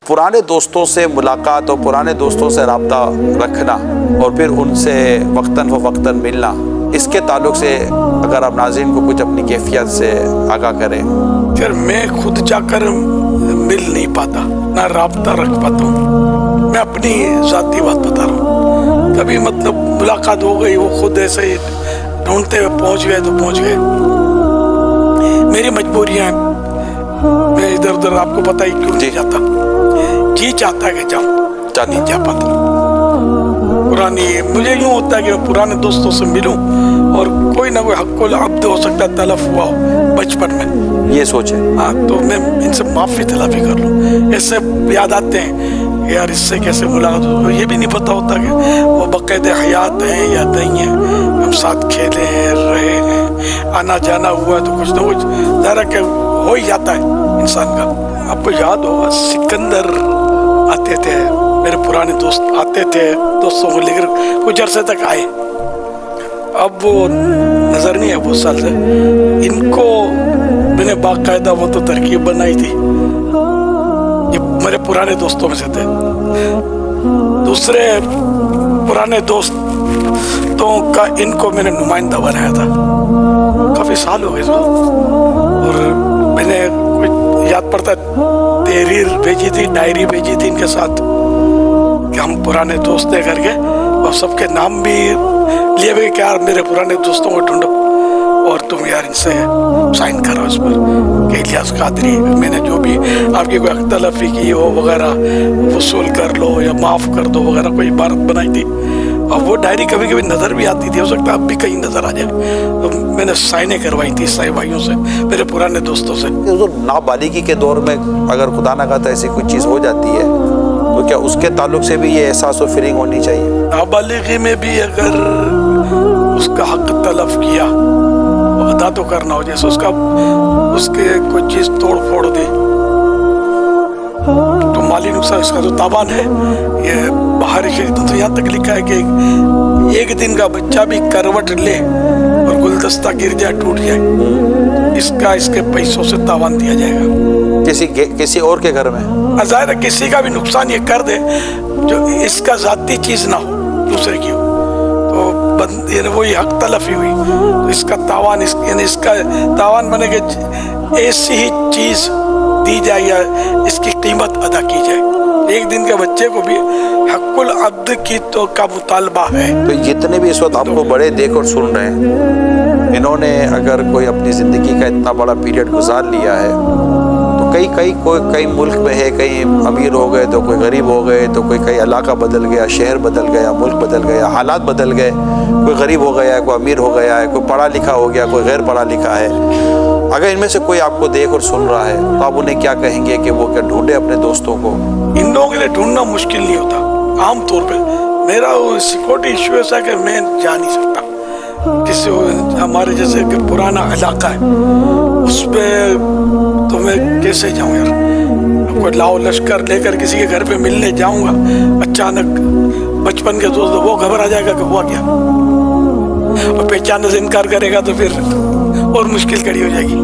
पुराने दोस्तों से मुलाकात और पुराने दोस्तों से रब्ता रखना और फिर उनसे वक्तन व वक्तन मिलना, इसके ताल्लुक से अगर आप नाज़रीन को कुछ अपनी कैफियत से आगाह करें। फिर मैं खुद जाकर मिल नहीं पाता, ना रब्ता रख पाता हूँ। मैं अपनी ज़ाती बात बता रहा हूँ। कभी मतलब मुलाकात हो गई, वो खुद ऐसे ही ढूंढते हुए पहुँच गए तो पहुँच गए। मेरी मजबूरियाँ हैं, मैं इधर उधर आपको पता ही क्यों नहीं जाता। जी चाहता है कि जाऊँ, नहीं जा पाता। पुरानी मुझे यूँ होता है कि मैं पुराने दोस्तों से मिलूं और कोई ना कोई हक़्क़ुल अब्द हो सकता है तलफ हुआ हो बचपन में, ये सोचे। हाँ, तो मैं इनसे माफ़ी तलाफी कर लूँ। ऐसे याद आते हैं यार, इससे कैसे मुलाकात हो। ये भी नहीं पता होता कि वो बाक़ायदा हयात हैं या नहीं है। हम साथ खेले हैं, रहे हैं, आना जाना हुआ तो कुछ ना कुछ ज़रा के हो ही जाता है इंसान का। आपको याद होगा सिकंदर आते थे, मेरे पुराने दोस्त आते थे, दोस्तों को लेकर कुछ अरसे तक आए। अब वो नज़र नहीं है बहुत साल से। इनको मैंने बाकायदा वो तो तरकीब बनाई थी, ये मेरे पुराने दोस्तों में से थे। दूसरे पुराने दोस्तों का इनको मैंने नुमाइंदा बनाया था। काफ़ी साल हो गए इसको, और मैंने कुछ याद पड़ता तहरीर भेजी थी, डायरी भेजी थी इनके साथ कि हम पुराने दोस्त हैं करके, और सबके नाम भी लिए हुए कि यार मेरे पुराने दोस्तों को ढूंढो और तुम यार इनसे साइन करो इस पर कि इलियास कादरी, मैंने जो भी आपकी कोई अख्तलाफी की हो वगैरह वसूल कर लो या माफ़ कर दो वगैरह कोई इबारत बनाई थी। और वो डायरी कभी कभी नज़र भी आती थी, हो सकता है अब भी कहीं नज़र आ जाए। तो मैंने साइनें करवाई थी ईसाई भाइयों से, मेरे पुराने दोस्तों से। तो नाबालिगी के दौर में अगर खुदा ना खाता ऐसी कोई चीज़ हो जाती है तो क्या उसके ताल्लुक से भी ये एहसास और फीलिंग होनी चाहिए? नाबालिगी में भी अगर उसका हक तलफ किया, अदा तो करना हो, जैसे उसके कोई चीज़ तोड़ फोड़ दी तो माली नुकसान, इसका जो तावान है ये बाहरी शरीयत तो यहाँ तक लिखा है कि एक दिन का बच्चा भी करवट ले और गुलदस्ता गिर जाए, टूट जाए, इसका इसके पैसों से तावान दिया जाएगा। किसी और के घर में ज़ाहिर है किसी का भी नुकसान ये कर दे जो इसका ज़ाती चीज़ ना हो, दूसरे की हो, तो वही हक तलफी हुई तो इसका तावान यानी इसका तावान बने कि ऐसी ही चीज़ दी जाए या इसकी कीमत अदा की जाए। एक दिन के बच्चे को भी हक़्क़ुल अब्द की तो का मुतालबा है। तो जितने भी इस वक्त आपको बड़े देख और सुन रहे हैं, इन्होंने अगर कोई अपनी ज़िंदगी का इतना बड़ा पीरियड गुजार लिया है तो कई मुल्क में है, कहीं अमीर हो गए तो कोई गरीब हो गए, तो कई इलाका बदल गया, शहर बदल गया, मुल्क बदल गया, हालात बदल गए, कोई गरीब हो गया है, कोई अमीर हो गया है, कोई पढ़ा लिखा हो गया, कोई गैर पढ़ा लिखा है। अगर इनमें से कोई आपको देख और सुन रहा है तो आप उन्हें क्या कहेंगे कि वो क्या ढूंढे अपने दोस्तों को? इन लोगों के लिए ढूंढना मुश्किल नहीं होता। आम तौर पे मेरा वो सिक्योरिटी इशू ऐसा कि मैं जा नहीं सकता किसी, हमारे जैसे कि पुराना इलाका है उस पर तो मैं कैसे जाऊँ यार। कोई लाओ लश्कर लेकर किसी के घर पे मिलने जाऊँगा, अचानक बचपन के दोस्त वो घबरा जाएगा कि हुआ क्या, और पहचानने से इनकार करेगा तो फिर और मुश्किल खड़ी हो जाएगी।